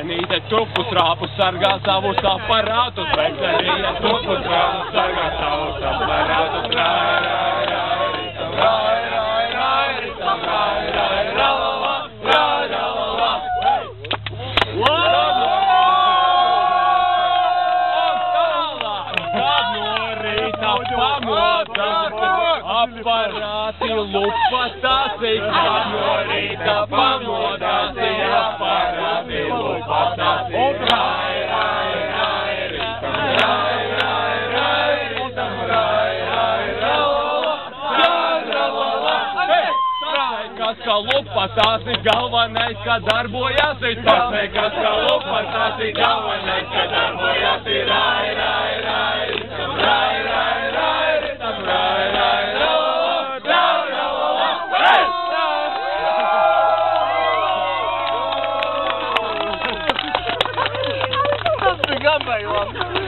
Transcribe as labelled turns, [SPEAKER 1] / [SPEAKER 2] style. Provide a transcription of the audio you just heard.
[SPEAKER 1] Mecenīte čupu trāpu sargā savus aparātus. Mecenīte čupu trāpu sargā savus aparātus. Aparāti lupatās, kad no rīta pamodās, aparāti lupatās. Kas kā lupatās, galvenais, ka darbojās, kas kā lupatās, galvenais, ka darbojās,
[SPEAKER 2] Gambei,